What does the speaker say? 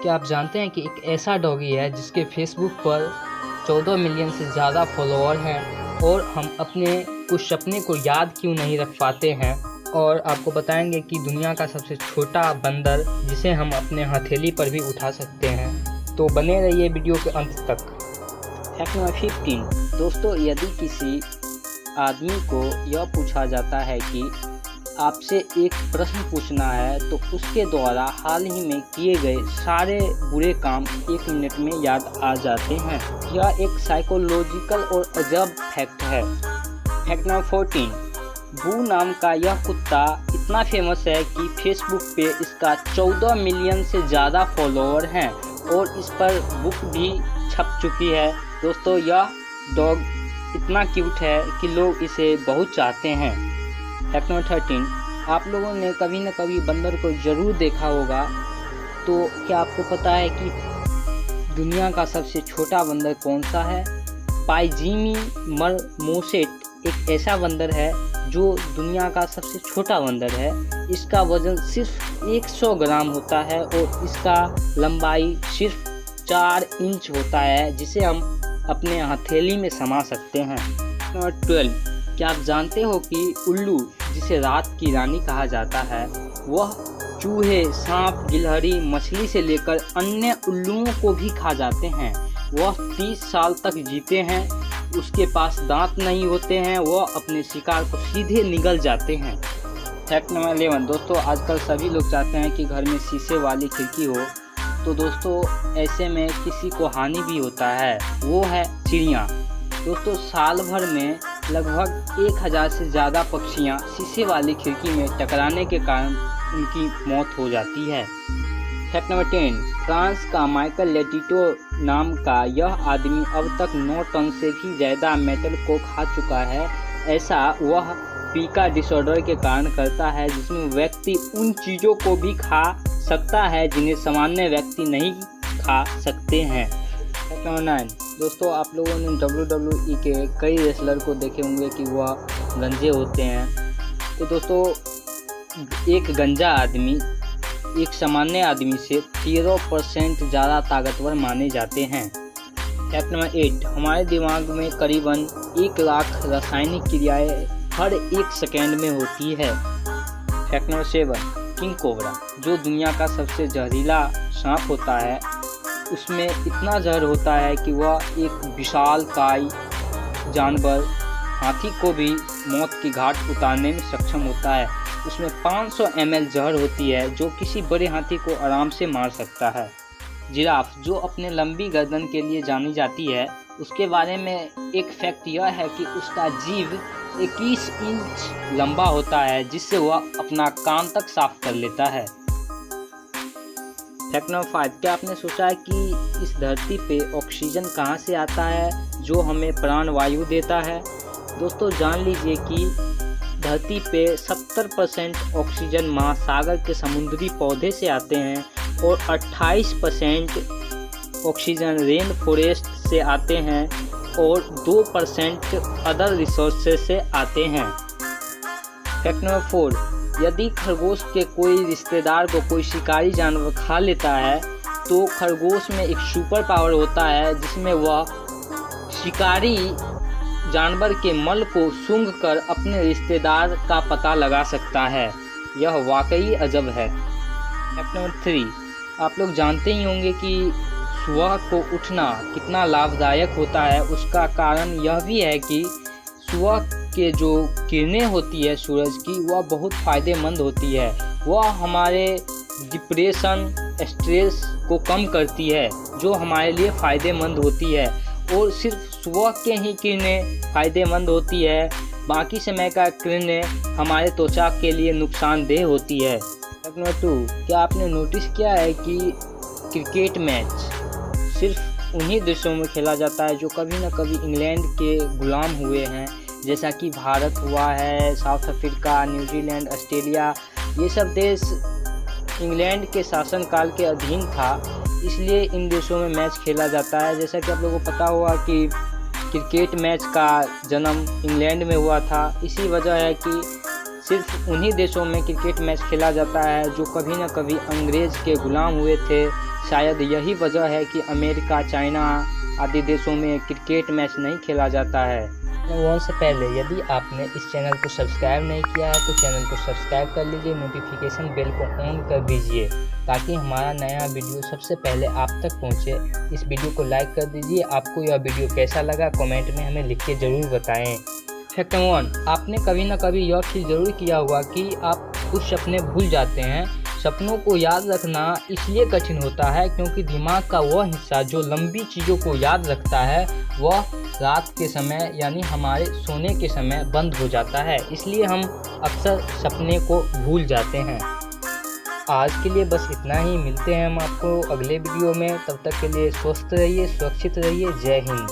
क्या आप जानते हैं कि एक ऐसा डॉगी है जिसके फेसबुक पर 14 मिलियन से ज़्यादा फॉलोअर हैं और हम अपने उस सपने को याद क्यों नहीं रख पाते हैं। और आपको बताएंगे कि दुनिया का सबसे छोटा बंदर जिसे हम अपने हथेली पर भी उठा सकते हैं। तो बने रहिए वीडियो के अंत तक। Fact number 15। दोस्तों, यदि किसी आदमी को यह पूछा जाता है कि आपसे एक प्रश्न पूछना है तो उसके द्वारा हाल ही में किए गए सारे बुरे काम 1 मिनट में याद आ जाते हैं। यह एक साइकोलॉजिकल और अजब फैक्ट है। Fact number 14। बू नाम का यह कुत्ता इतना फेमस है कि फेसबुक पे इसका 14 मिलियन से ज़्यादा फॉलोअर हैं और इस पर बुक भी छप चुकी है। दोस्तों, यह डॉग इतना क्यूट है कि लोग इसे बहुत चाहते हैं। Fact number 13। आप लोगों ने कभी न कभी बंदर को ज़रूर देखा होगा। तो क्या आपको पता है कि दुनिया का सबसे छोटा बंदर कौन सा है? पाइजीमी मरमोसेट एक ऐसा बंदर है जो दुनिया का सबसे छोटा बंदर है। इसका वज़न सिर्फ 100 ग्राम होता है और इसका लंबाई सिर्फ 4 इंच होता है, जिसे हम अपने हथेली में समा सकते हैं। नंबर 12। क्या आप जानते हो कि उल्लू, जिसे रात की रानी कहा जाता है, वह चूहे, सांप, गिलहरी, मछली से लेकर अन्य उल्लुओं को भी खा जाते हैं। वह 30 साल तक जीते हैं। उसके पास दांत नहीं होते हैं। वह अपने शिकार को सीधे निगल जाते हैं। Fact number 11। दोस्तों, आजकल सभी लोग चाहते हैं कि घर में शीशे वाली खिड़की हो। तो दोस्तों, ऐसे में किसी को हानि भी होता है, वो है चिड़िया। दोस्तों, साल भर में लगभग 1000 से ज़्यादा पक्षियाँ शीशे वाली खिड़की में टकराने के कारण उनकी मौत हो जाती है। Fact number 10। फ्रांस का माइकल लेटिटो नाम का यह आदमी अब तक 9 टन से भी ज़्यादा मेटल को खा चुका है। ऐसा वह पीका डिसऑर्डर के कारण करता है, जिसमें व्यक्ति उन चीज़ों को भी खा सकता है जिन्हें सामान्य व्यक्ति नहीं खा सकते हैं। Fact number 9। दोस्तों, आप लोगों ने WWE के कई रेसलर को देखे होंगे कि वह गंजे होते हैं। तो दोस्तों, एक गंजा आदमी एक सामान्य आदमी से 13% ज़्यादा ताकतवर माने जाते हैं। Fact number 8। हमारे दिमाग में करीबन 1 लाख रासायनिक क्रियाएं हर 1 सेकेंड में होती है। Fact number 7। किंग कोबरा, जो दुनिया का सबसे जहरीला सांप होता है, उसमें इतना जहर होता है कि वह एक विशालकाय जानवर हाथी को भी मौत की घाट उतारने में सक्षम होता है। उसमें 500 ml जहर होती है, जो किसी बड़े हाथी को आराम से मार सकता है। जिराफ, जो अपने लंबी गर्दन के लिए जानी जाती है, उसके बारे में एक फैक्ट यह है कि उसका जीभ 21 इंच लंबा होता है, जिससे वह अपना कान तक साफ कर लेता है। Fact number 5। क्या आपने सोचा है कि इस धरती पे ऑक्सीजन कहाँ से आता है जो हमें प्राण वायु देता है? दोस्तों, जान लीजिए कि धरती पे 70% ऑक्सीजन महासागर के समुद्री पौधे से आते हैं और 28% ऑक्सीजन रेन फॉरेस्ट से आते हैं और 2% अदर रिसोर्सेज से आते हैं। Fact number 4। यदि खरगोश के कोई रिश्तेदार को कोई शिकारी जानवर खा लेता है तो खरगोश में एक सुपर पावर होता है, जिसमें वह शिकारी जानवर के मल को सूंघकर अपने रिश्तेदार का पता लगा सकता है। यह वाकई अजब है। Fact number 3। आप लोग जानते ही होंगे कि सुबह को उठना कितना लाभदायक होता है। उसका कारण यह भी है कि सुबह के जो किरणें होती है सूरज की, वह बहुत फ़ायदेमंद होती है। वह हमारे डिप्रेशन, स्ट्रेस को कम करती है, जो हमारे लिए फ़ायदेमंद होती है। और सिर्फ सुबह के ही किरणें फ़ायदेमंद होती है, बाकी समय का किरणें हमारे त्वचा के लिए नुकसानदेह होती है। Fact number 2। क्या आपने नोटिस किया है कि क्रिकेट मैच सिर्फ उन्हीं देशों में खेला जाता है जो कभी न कभी इंग्लैंड के गुलाम हुए हैं, जैसा कि भारत हुआ है, साउथ अफ्रीका, न्यूजीलैंड, ऑस्ट्रेलिया। ये सब देश इंग्लैंड के शासनकाल के अधीन था, इसलिए इन देशों में मैच खेला जाता है। जैसा कि आप लोगों को पता होगा कि क्रिकेट मैच का जन्म इंग्लैंड में हुआ था। इसी वजह है कि सिर्फ उन्हीं देशों में क्रिकेट मैच खेला जाता है जो कभी न कभी अंग्रेज़ के गुलाम हुए थे शायद यही वजह है कि अमेरिका, चाइना आदि देशों में क्रिकेट मैच नहीं खेला जाता है। वन से पहले यदि आपने इस चैनल को सब्सक्राइब नहीं किया है तो चैनल को सब्सक्राइब कर लीजिए, नोटिफिकेशन बेल को ऑन कर दीजिए ताकि हमारा नया वीडियो सबसे पहले आप तक पहुंचे। इस वीडियो को लाइक कर दीजिए। आपको यह वीडियो कैसा लगा कमेंट में हमें लिख के ज़रूर बताएं। फैक्ट 1, आपने कभी ना कभी यह फील ज़रूर किया होगा कि आप कुछ सपने भूल जाते हैं। सपनों को याद रखना इसलिए कठिन होता है क्योंकि दिमाग का वह हिस्सा जो लंबी चीज़ों को याद रखता है वह रात के समय यानी हमारे सोने के समय बंद हो जाता है, इसलिए हम अक्सर सपने को भूल जाते हैं। आज के लिए बस इतना ही। मिलते हैं हम आपको अगले वीडियो में। तब तक के लिए स्वस्थ रहिए, सुरक्षित रहिए। जय हिंद।